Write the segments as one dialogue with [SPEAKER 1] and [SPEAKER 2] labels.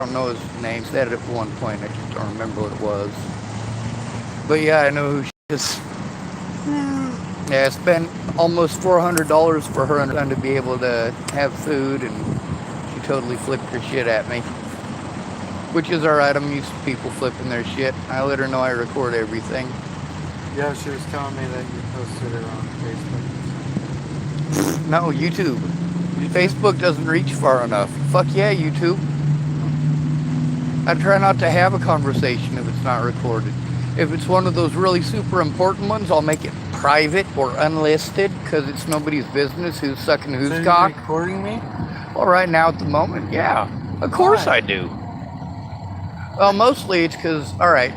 [SPEAKER 1] don't know his name. Said it at one point. I just don't remember what it was. But yeah, I know who she is. Yeah, I spent almost $400 for her and her son to be able to have food, and she totally flipped her shit at me. Which is alright, I'm used to people flipping their shit. I let her know I record everything.
[SPEAKER 2] Yeah, she was telling me that you posted it on Facebook.
[SPEAKER 1] No, YouTube. Facebook doesn't reach far enough. Fuck yeah, YouTube. I try not to have a conversation if it's not recorded. If it's one of those really super important ones, I'll make it private or unlisted because it's nobody's business who's sucking whose
[SPEAKER 2] So
[SPEAKER 1] cock.
[SPEAKER 2] you're recording me?
[SPEAKER 1] Well, right now at the moment, yeah. Of course
[SPEAKER 2] Why?
[SPEAKER 1] I do. Well, mostly it's because, alright,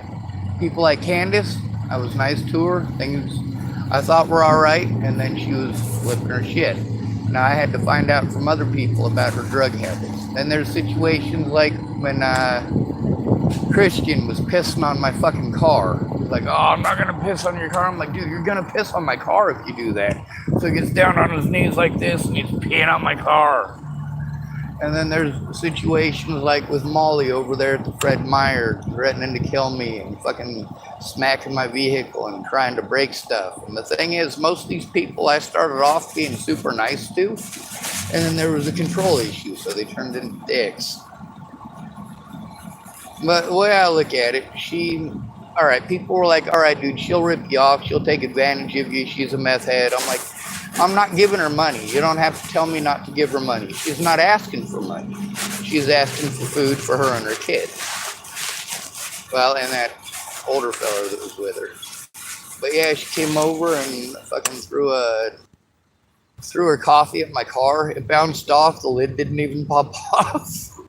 [SPEAKER 1] people like Candace, I was nice to her. Things I thought were alright, and then she was flipping her shit. Now I had to find out from other people about her drug habits. Then there's situations like when Christian was pissing on my fucking car. He's like, oh, I'm not gonna piss on your car. I'm like, dude, you're gonna piss on my car if you do that. So he gets down on his knees like this and he's peeing on my car. And then there's situations like with Molly over there at the Fred Meyer, threatening to kill me and fucking smacking my vehicle and trying to break stuff. And the thing is, most of these people I started off being super nice to, and then there was a control issue, so they turned into dicks. But the way I look at it, all right, people were like, all right, dude, she'll rip you off, she'll take advantage of you, she's a meth head. I'm like, I'm not giving her money. You don't have to tell me not to give her money. She's not asking for money. She's asking for food for her and her kid. Well, and that older fella that was with her. But yeah, she came over and fucking threw her coffee at my car. It bounced off. The lid didn't even pop off.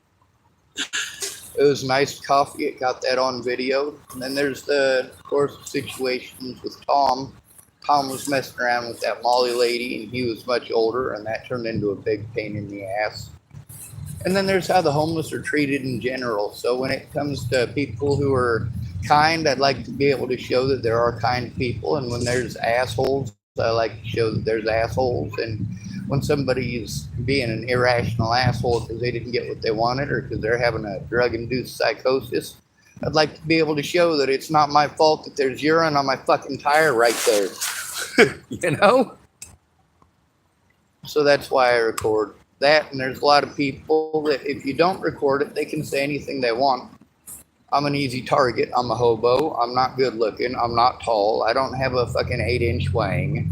[SPEAKER 1] It was nice coffee. It got that on video. And then there's of course, situations with Tom. Tom was messing around with that Molly lady, and he was much older, and that turned into a big pain in the ass. And then there's how the homeless are treated in general. So when it comes to people who are kind, I'd like to be able to show that there are kind people. And when there's assholes, I like to show that there's assholes. And when somebody's being an irrational asshole because they didn't get what they wanted or because they're having a drug-induced psychosis, I'd like to be able to show that it's not my fault that there's urine on my fucking tire right there. You know? So that's why I record that. And there's a lot of people that if you don't record it, they can say anything they want. I'm an easy target. I'm a hobo. I'm not good looking. I'm not tall. I don't have a fucking 8-inch wang.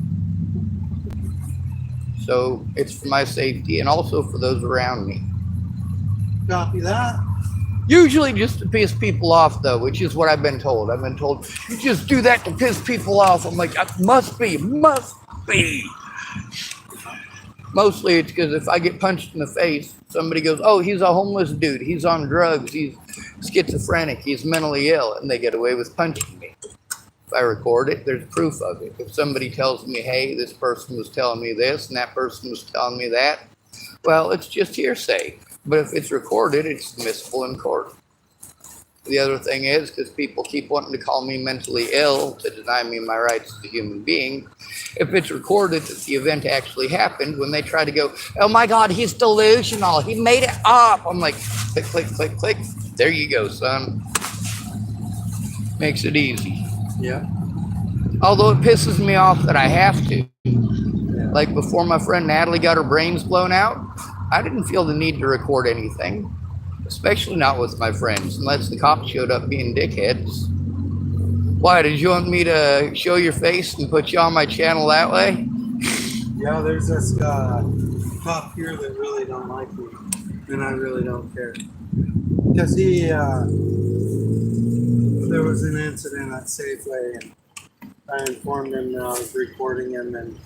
[SPEAKER 1] So it's for my safety and also for those around me.
[SPEAKER 2] Copy that.
[SPEAKER 1] Usually just to piss people off, though, which is what I've been told. I've been told, you just do that to piss people off. I'm like, that must be. Mostly it's because if I get punched in the face, somebody goes, oh, he's a homeless dude. He's on drugs. He's schizophrenic. He's mentally ill. And they get away with punching me. If I record it, there's proof of it. If somebody tells me, hey, this person was telling me this and that person was telling me that, well, it's just hearsay. But if it's recorded, it's admissible in court. The other thing is, because people keep wanting to call me mentally ill to deny me my rights as a human being, if it's recorded that the event actually happened, when they try to go, oh my God, he's delusional, he made it up. I'm like, click, click, click, click. There you go, son. Makes it easy.
[SPEAKER 2] Yeah.
[SPEAKER 1] Although it pisses me off that I have to.
[SPEAKER 2] Yeah.
[SPEAKER 1] Like before my friend Natalie got her brains blown out, I didn't feel the need to record anything, especially not with my friends, unless the cops showed up being dickheads. Why, did you want me to show your face and put you on my channel that way?
[SPEAKER 2] Yeah, there's this cop here that really don't like me, and I really don't care. Because there was an incident at Safeway, and I informed him that I was recording him, and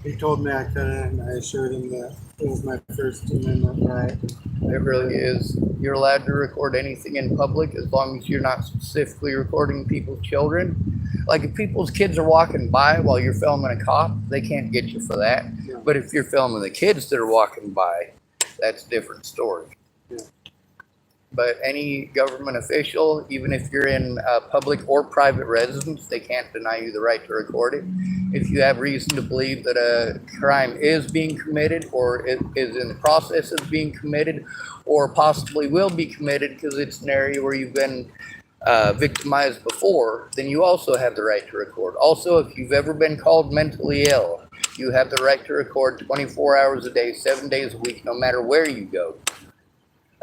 [SPEAKER 2] he told me I couldn't, and I assured him that it was my First Amendment right.
[SPEAKER 1] It really is. You're allowed to record anything in public as long as you're not specifically recording people's children. Like if people's kids are walking by while you're filming a cop, they can't get you for that.
[SPEAKER 2] Yeah.
[SPEAKER 1] But if you're filming the kids that are walking by, that's a different story.
[SPEAKER 2] Yeah.
[SPEAKER 1] but any government official, even if you're in public or private residence, they can't deny you the right to record it. If you have reason to believe that a crime is being committed, or it is in the process of being committed, or possibly will be committed because it's an area where you've been victimized before, then you also have the right to record. Also, if you've ever been called mentally ill, you have the right to record 24 hours a day, 7 days a week, no matter where you go.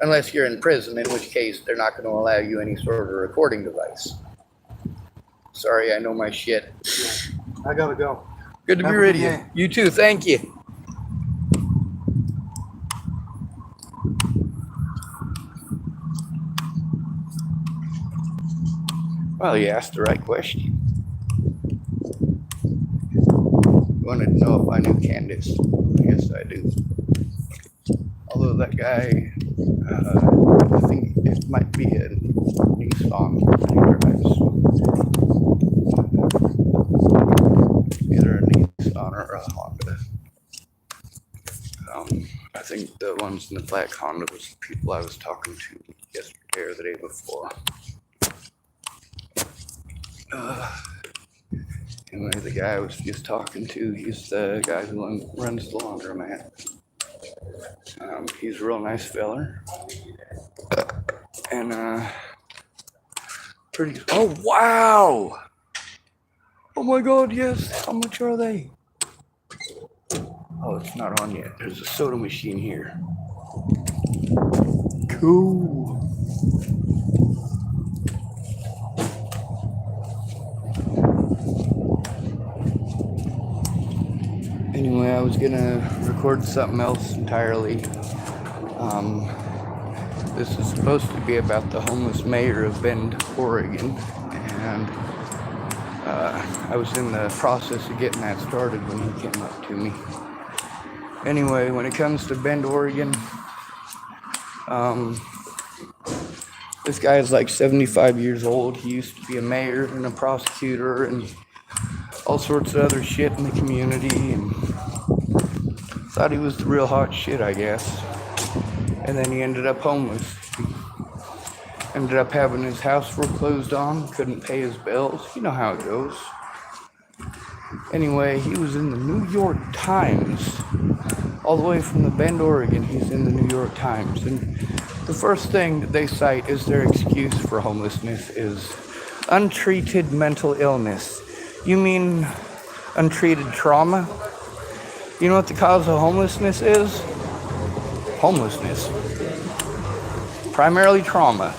[SPEAKER 1] Unless you're in prison, in which case they're not going to allow you any sort of recording device. Sorry, I know my shit.
[SPEAKER 2] I gotta go.
[SPEAKER 1] Good to be with you. You too, thank you. Well, you asked the right question. You wanted to know if I knew Candace. Yes, I do. Although that guy, I think it might be a Nissan that he drives. Either a Nissan or a Honda. I think the ones in the black Honda was the people I was talking to yesterday or the day before. Anyway, the guy I was just talking to, he's the guy who runs the laundromat. He's a real nice feller. And, pretty, oh, wow! Oh my God, yes, how much are they? Oh, it's not on yet. There's a soda machine here. Cool. Anyway, I was gonna record something else entirely. This is supposed to be about the homeless mayor of Bend, Oregon, and I was in the process of getting that started when he came up to me. Anyway, when it comes to Bend, Oregon, this guy is like 75 years old. He used to be a mayor and a prosecutor and all sorts of other shit in the community, and thought he was the real hot shit, I guess. And then he ended up homeless. Ended up having his house foreclosed on, couldn't pay his bills. You know how it goes. Anyway, he was in the New York Times. All the way from the Bend, Oregon, he's in the New York Times. And the first thing that they cite as their excuse for homelessness is untreated mental illness. You mean untreated trauma? You know what the cause of homelessness is? Homelessness. Primarily trauma.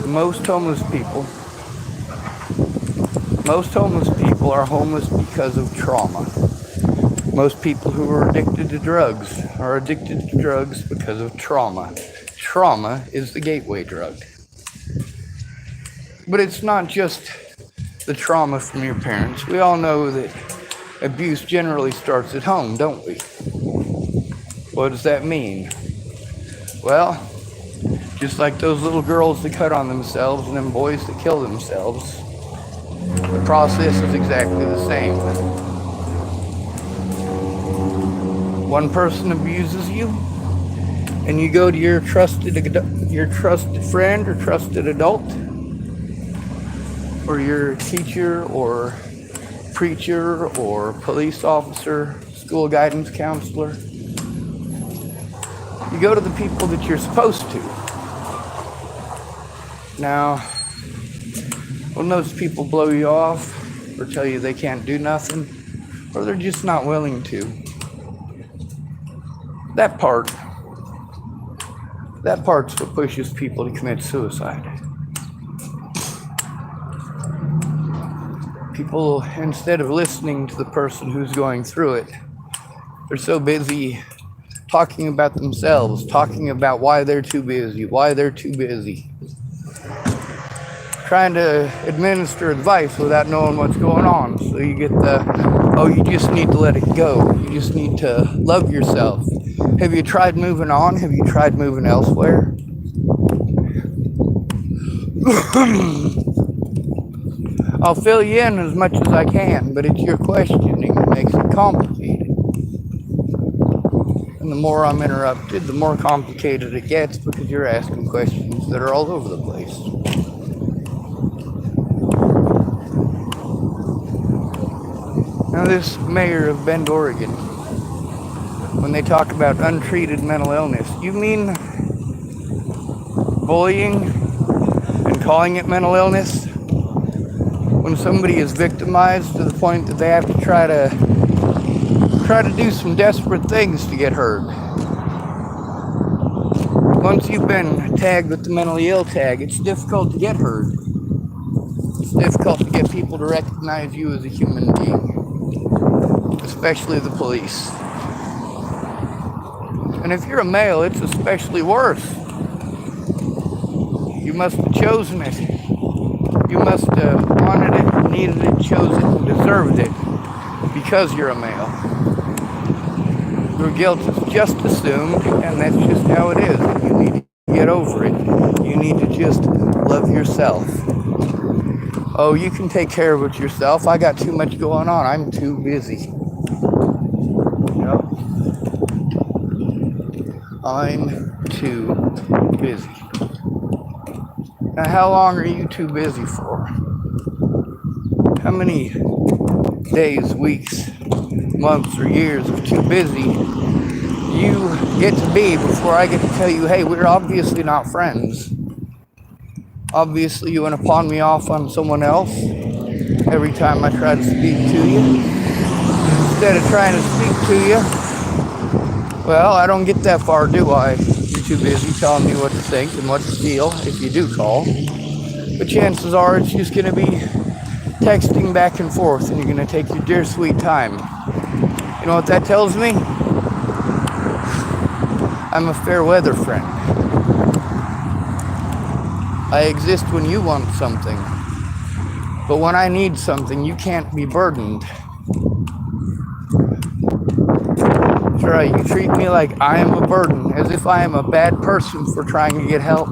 [SPEAKER 1] Most homeless people are homeless because of trauma. Most people who are addicted to drugs are addicted to drugs because of trauma. Trauma is the gateway drug. But it's not just the trauma from your parents. We all know that abuse generally starts at home, don't we? What does that mean? Well, just like those little girls that cut on themselves and them boys that kill themselves, the process is exactly the same. One person abuses you, and you go to your trusted friend or trusted adult, or your teacher or preacher or police officer, school guidance counselor. You go to the people that you're supposed to. Now, when those people blow you off or tell you they can't do nothing, or they're just not willing to, that part's what pushes people to commit suicide. People, instead of listening to the person who's going through it, they're so busy talking about themselves, talking about why they're too busy, trying to administer advice without knowing what's going on. So you get you just need to let it go. You just need to love yourself. Have you tried moving on? Have you tried moving elsewhere? I'll fill you in as much as I can, but it's your questioning that makes it complicated. And and the more I'm interrupted, the more complicated it gets because you're asking questions that are all over the place. Now, this mayor of Bend, Oregon, when they talk about untreated mental illness, you mean bullying and calling it mental illness? When somebody is victimized to the point that they have to try to do some desperate things to get heard. Once you've been tagged with the mentally ill tag, it's difficult to get heard. It's difficult to get people to recognize you as a human being, especially the police. And if you're a male, it's especially worse. You must have chosen it. You must have wanted it, needed it, chose it, and deserved it because you're a male. Your guilt is just assumed, and that's just how it is. You need to get over it. You need to just love yourself. Oh, you can take care of it yourself. I got too much going on. I'm too busy. Yep. I'm too busy. Now, how long are you too busy for? How many days, weeks, months, or years of too busy you get to be before I get to tell you, hey, we're obviously not friends. Obviously, you want to pawn me off on someone else every time I try to speak to you. Instead of trying to speak to you, well, I don't get that far, do I? You're too busy telling me what to think and what to feel if you do call. But chances are it's just going to be texting back and forth, and you're going to take your dear sweet time. You know what that tells me? I'm a fair weather friend. I exist when you want something. But when I need something, you can't be burdened. That's right, you treat me like I am a burden, as if I am a bad person for trying to get help.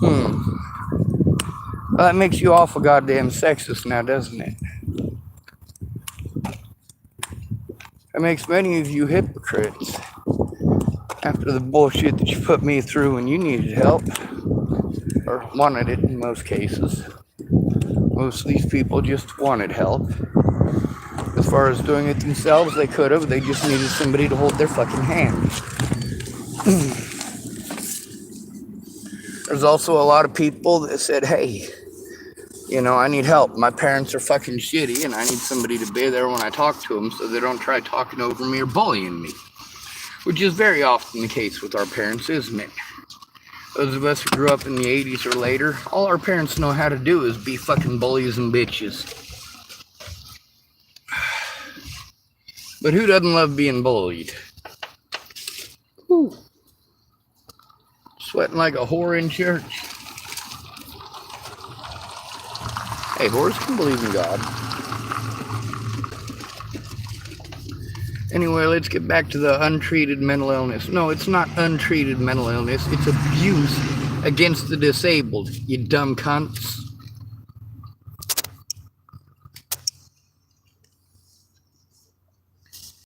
[SPEAKER 1] Well, that makes you awful goddamn sexist now, doesn't it? That makes many of you hypocrites. After the bullshit that you put me through when you needed help, or wanted it in most cases. Most of these people just wanted help. As far as doing it themselves, they could have. They just needed somebody to hold their fucking hand. There's also a lot of people that said, hey, you know, I need help. My parents are fucking shitty, and I need somebody to be there when I talk to them so they don't try talking over me or bullying me. Which is very often the case with our parents, isn't it? Those of us who grew up in the 80s or later, all our parents know how to do is be fucking bullies and bitches. But who doesn't love being bullied? Whew. Sweating like a whore in church. Hey, whores can believe in God. Anyway, let's get back to the untreated mental illness. No, it's not untreated mental illness. It's abuse against the disabled, you dumb cunts.